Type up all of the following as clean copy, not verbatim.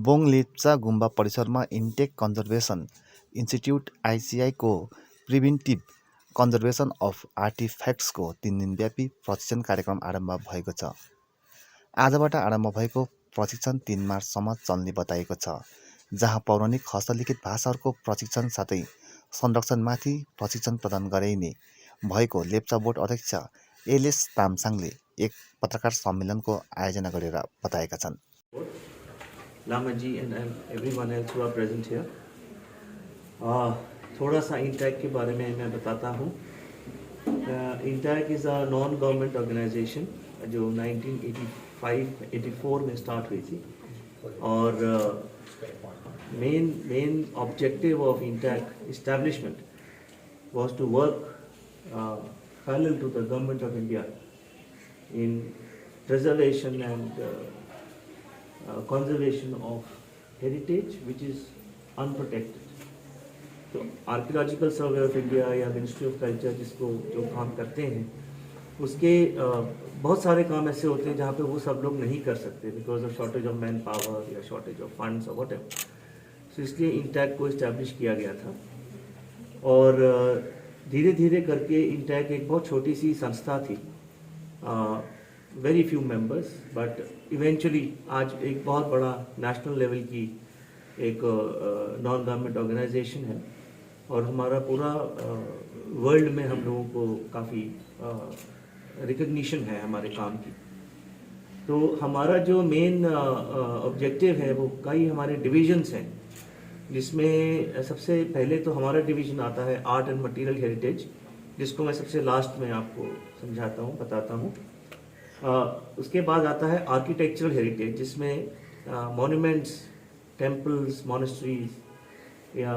बोङ लेप्चा गुम्बा परिसरमा INTACH conservation institute आइसिआईको प्रिभेन्टिभ कन्जर्भेसन अफ आर्टिफ्याक्ट्सको 3 दिनव्यापी प्रशिक्षण कार्यक्रम आरम्भ भएको छ। आजबाट आरम्भ भएको प्रशिक्षण 3 मार्चसम्म चल्ने बताइएको छ, जहाँ पौराणिक हस्तलिखित भाषाहरूको प्रशिक्षण साथै संरक्षणमाथि प्रशिक्षण प्रदान गरिने भएको लेप्चा बोर्ड अध्यक्ष एलएस तामसाङले एक पत्रकार सम्मेलनको आयोजना गरेर बताएका छन्। लामा जी and everyone else who are present here. थोड़ा सा इंटैक के बारे में मैं बताता हूँ। INTACH is a non government organisation जो 1985-84 में स्टार्ट हुई थी और main objective of INTACH establishment was to work parallel to the government of India in preservation and conservation of heritage which is unprotected. तो आर्कियोलॉजिकल सर्वे ऑफ इंडिया या ministry of culture जिसको जो काम करते हैं उसके बहुत सारे काम ऐसे होते हैं जहाँ पे वो सब लोग नहीं कर सकते because of shortage of man power या शॉर्टेज ऑफ फंड्स और व्हाटएवर। सो इसलिए इंटैक को इस्टेब्लिश किया गया था और धीरे धीरे करके इंटैक एक बहुत छोटी सी संस्था थी, very few members, but eventually आज एक बहुत बड़ा नेशनल लेवल की एक नॉन गवर्नमेंट ऑर्गेनाइजेशन है और हमारा पूरा वर्ल्ड में हम लोगों को काफ़ी रिकग्निशन है हमारे काम की। तो हमारा जो मेन ऑब्जेक्टिव है वो कई हमारे डिविजन्स हैं, जिसमें सबसे पहले तो हमारा डिवीज़न आता है आर्ट एंड मटेरियल हेरिटेज, जिसको मैं सबसे लास्ट में आपको समझाता हूँ, बताता हूँ। उसके बाद आता है आर्किटेक्चरल हेरिटेज, जिसमें मॉन्यूमेंट्स, टेम्पल्स, मॉनेस्ट्रीज या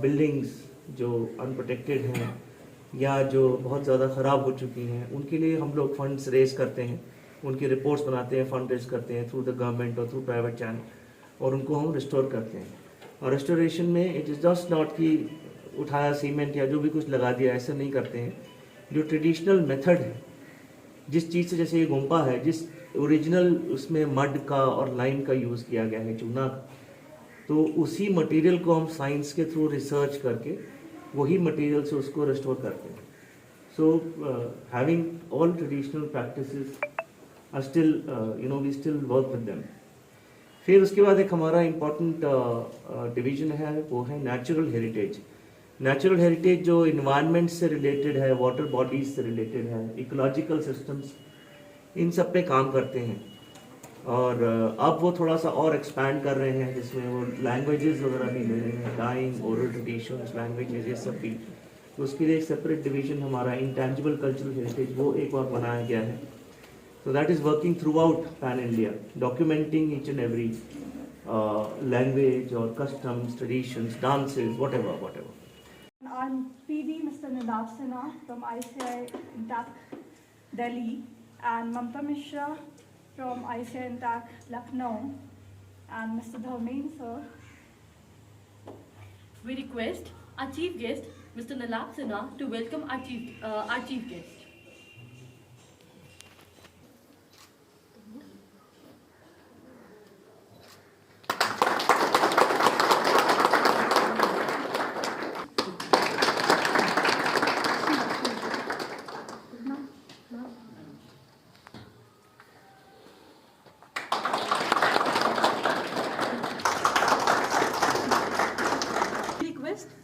बिल्डिंग्स जो अनप्रोटेक्टेड हैं या जो बहुत ज़्यादा ख़राब हो चुकी हैं उनके लिए हम लोग फंड्स रेज करते हैं, उनकी रिपोर्ट्स बनाते हैं, फंड रेज करते हैं थ्रू द गवर्नमेंट और थ्रू प्राइवेट चैनल और उनको हम रिस्टोर करते हैं। और रेस्टोरेशन में इट इज़ जस्ट नॉट कि उठाया सीमेंट या जो भी कुछ लगा दिया, ऐसा नहीं करते हैं। जो ट्रेडिशनल मेथड है, जिस चीज़ से, जैसे ये गुम्बा है, जिस ओरिजिनल उसमें मड का और लाइम का यूज़ किया गया है, चूना का, तो उसी मटेरियल को हम साइंस के थ्रू रिसर्च करके वही मटेरियल से उसको रिस्टोर करते हैं। So having all traditional practices are still we still work with them. फिर उसके बाद एक हमारा इम्पॉर्टेंट डिवीजन है, वो है नेचुरल हेरिटेज। नेचुरल हेरिटेज जो इन्वायरमेंट से रिलेटेड है, वाटर बॉडीज से रिलेटेड है, इकोलॉजिकल सिस्टम्स, इन सब पे काम करते हैं। और अब वो थोड़ा सा और एक्सपैंड कर रहे हैं, जिसमें वो लैंग्वेजेस वगैरह भी ले रहे हैं, डाइंग, ओरल ट्रेडिशंस, लैंग्वेजेस, ये सब भी। तो उसके लिए एक सेपरेट डिवीजन हमारा इंटेंजिबल कल्चरल हेरिटेज, वो एक और बनाया गया है। So that is working throughout Pan India, documenting each and every language or customs, traditions, dances, whatever. I'm PD Mr. Nadav Sinha from ICI Intact Delhi and Mamta Mishra from ICI Intact Lucknow and Mr. Dharmen sir. We request our chief guest, Mr. Nalab Sinha, to welcome our chief guest.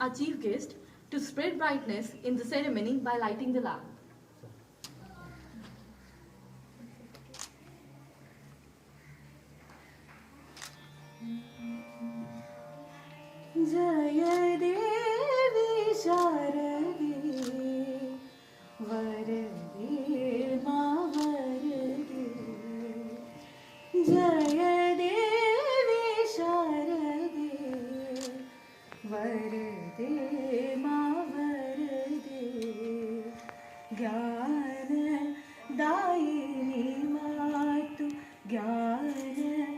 Our chief guest to spread brightness in the ceremony by lighting the lamp. Jaya Devi Sharade Varade Ma Varade Jaya Devi Sharade Varade Ma Varade Gyan Dayini Matu Gyan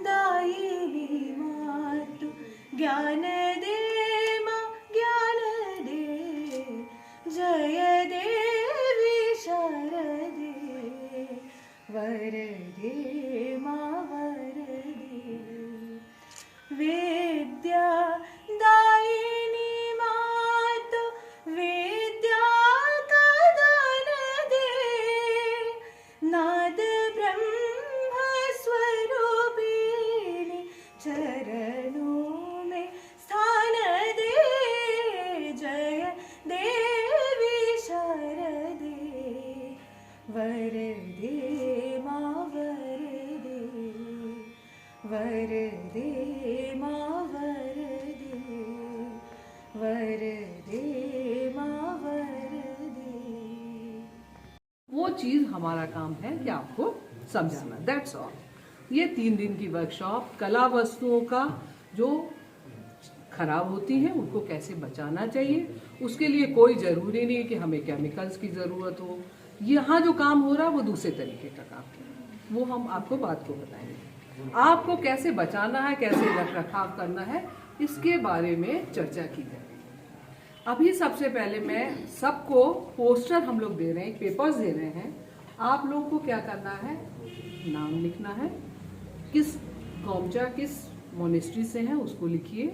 Dayini Matu Gyan De Ma Gyan De Jaya Devi Sharade Varade Ma Varade विद्या दायिनी मातु विद्या का दान दे, नाद ब्रह्म स्वरूपिणी चरणों में स्थान दे। जय देवी शारदे वरदे माँ वरदे, वरदे माँ वरदे, वरदे माँ वरदे। वो चीज़ हमारा काम है कि आपको समझाना, दैट्स ऑल। ये 3 दिन की वर्कशॉप कला वस्तुओं का जो खराब होती हैं उनको कैसे बचाना चाहिए, उसके लिए कोई ज़रूरी नहीं कि हमें केमिकल्स की ज़रूरत हो। यहाँ जो काम हो रहा है वो दूसरे तरीके का काम है, वो हम आपको बात को बताएंगे। आपको कैसे बचाना है, कैसे रख रखाव करना है, इसके बारे में चर्चा की जाएगी। अभी सबसे पहले मैं सबको पोस्टर हम लोग दे रहे हैं, पेपर्स दे रहे हैं। आप लोगों को क्या करना है, नाम लिखना है, किस गौमचा किस मोनेस्ट्री से है उसको लिखिए,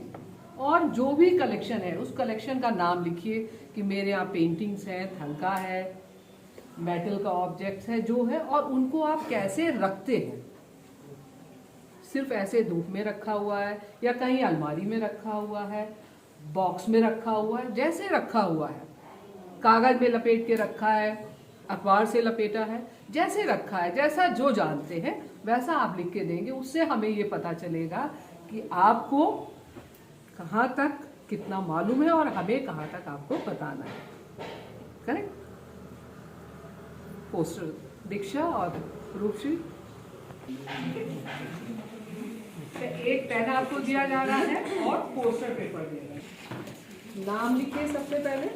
और जो भी कलेक्शन है उस कलेक्शन का नाम लिखिए कि मेरे यहाँ पेंटिंग्स हैं, थलका है, मेटल का ऑब्जेक्ट्स है जो है, और उनको आप कैसे रखते हैं। सिर्फ ऐसे धूप में रखा हुआ है या कहीं अलमारी में रखा हुआ है, बॉक्स में रखा हुआ है, जैसे रखा हुआ है, कागज में लपेट के रखा है, अखबार से लपेटा है, जैसे रखा है, जैसा जो जानते हैं वैसा आप लिख के देंगे। उससे हमें ये पता चलेगा कि आपको कहाँ तक कितना मालूम है और हमें कहाँ तक आपको बताना है। करेक्ट? पोस्टर दीक्षा और रूपश्री, एक पेन आपको दिया जा रहा है और पोस्टर पेपर दिया जा रहा है। नाम लिखिए सबसे पहले।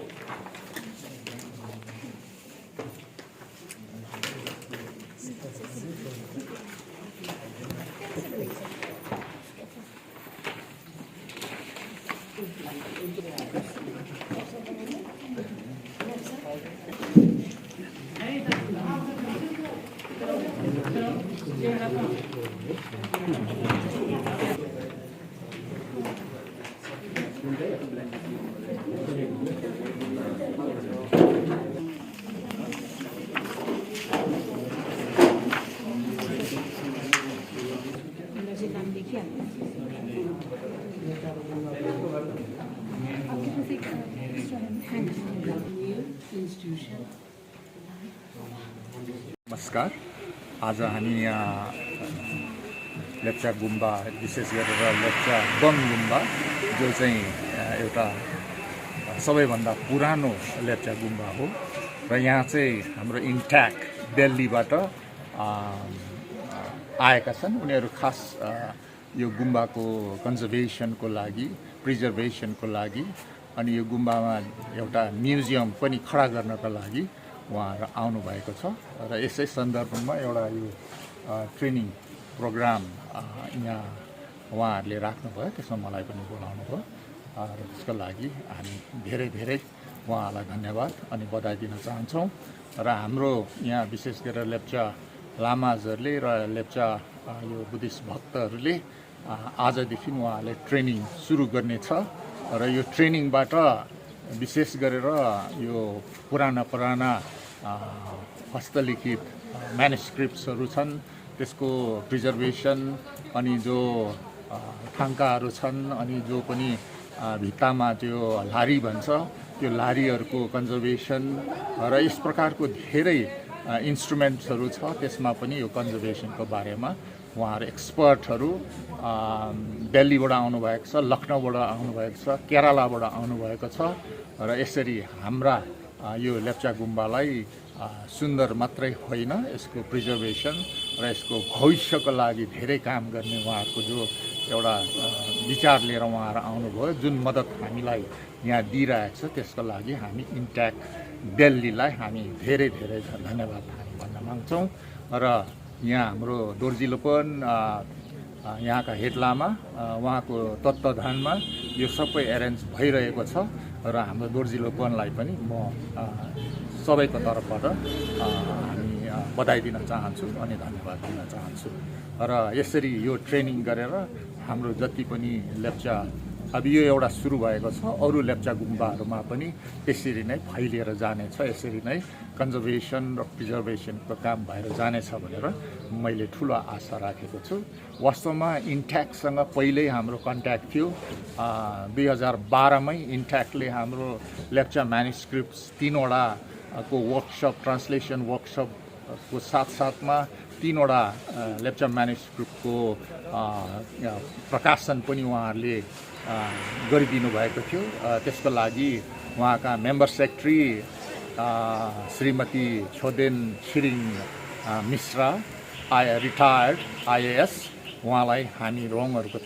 नमस्कार। आज हामी यहाँ लेप्चा गुम्बा, विशेष गरेर लेप्चा वन गुम्बा जो चाहिँ एउटा सबैभन्दा पुरानो लेप्चा गुम्बा हो र यहाँ चाहिँ हाम्रो इन्ट्याक दिल्लीबाट आएका छन्। उनीहरू खास यो गुम्बाको कन्जर्भेसनको लागि, प्रिजर्भेसनको लागि, अनि यो गुम्बामा एउटा म्युजियम पनि खडा गर्नका लागि उहाँहरू आउनुभएको छ र यसै सन्दर्भमा एउटा यो ट्रेनिङ प्रोग्राम यहाँ उहाँहरूले राख्नुभयो, त्यसमा मलाई पनि बोलाउनु भयो र त्यसको लागि हामी धेरै धेरै उहाँहरूलाई धन्यवाद अनि बधाई दिन चाहन्छौँ। र हाम्रो यहाँ विशेष गरेर लेप्चा लामाजहरूले र लेप्चा यो बुद्धिस्ट भक्तहरूले आजदेखि उहाँहरूले ट्रेनिङ सुरु गर्नेछ र यो ट्रेनिङबाट विशेष गरेर यो पुराना हस्तलिखित म्यानुस्क्रिप्ट्सहरू छन् त्यसको प्रिजर्भेसन, अनि जो थाङ्काहरू छन्, अनि जो पनि भित्तामा त्यो लारी भन्छ त्यो लारीहरूको कन्जर्भेसन र यस प्रकारको धेरै इन्स्ट्रुमेन्ट्सहरू छ। त्यसमा पनि यो कन्जर्भेसनको बारेमा उहाँहरू एक्सपर्टहरू दिल्लीबाट आउनुभएको छ, लखनऊबाट आउनुभएको छ, केरलाबाट आउनुभएको छ र यसरी हाम्रा यो लेप्चा गुम्बालाई सुन्दर मात्रै होइन, यसको प्रिजर्भेसन र यसको भविष्यको लागि धेरै काम गर्ने उहाँहरूको जो एउटा विचार लिएर उहाँहरू आउनुभयो, जुन मद्दत हामीलाई यहाँ दिइरहेको छ, त्यसको लागि हामी इन्ट्याक दिल्लीलाई हामी धेरै धेरै धन्यवाद हामी भन्न माग्छौँ। र यहाँ हाम्रो दोर्जिलोपन यहाँका हेड लामा उहाँको तत्त्वावधानमा यो सबै एरेन्ज भइरहेको छ र हाम्रो दोर्जिलोपनलाई पनि म सबैको तर्फबाट हामी बधाई दिन चाहन्छु अनि धन्यवाद दिन चाहन्छु। र यसरी यो ट्रेनिङ गरेर हाम्रो जति पनि लेप्चा अब यो एउटा सुरु भएको छ, अरू लेप्चा गुम्बाहरूमा पनि त्यसरी नै फैलिएर जानेछ, यसरी नै कन्जर्भेसन र प्रिजर्भेसनको काम भएर जानेछ भनेर मैले ठुलो आशा राखेको छु। वास्तवमा इन्ट्याक्टसँग पहिल्यै हाम्रो कन्ट्याक्ट थियो। 2012मै इन्ट्याक्टले हाम्रो लेप्चा म्यानुस्क्रिप्ट्स 3वटा को वर्कसप, ट्रान्सलेसन वर्कसपको साथसाथमा 3वटा लेप्चा म्यानुस्क्रिप्टको प्रकाशन पनि उहाँहरूले गरिदिनु भएको थियो। त्यसको लागि उहाँका member secretary Shrimati Chhoden Tshering Mishra retired IAS, उहाँलाई हामी रङहरूको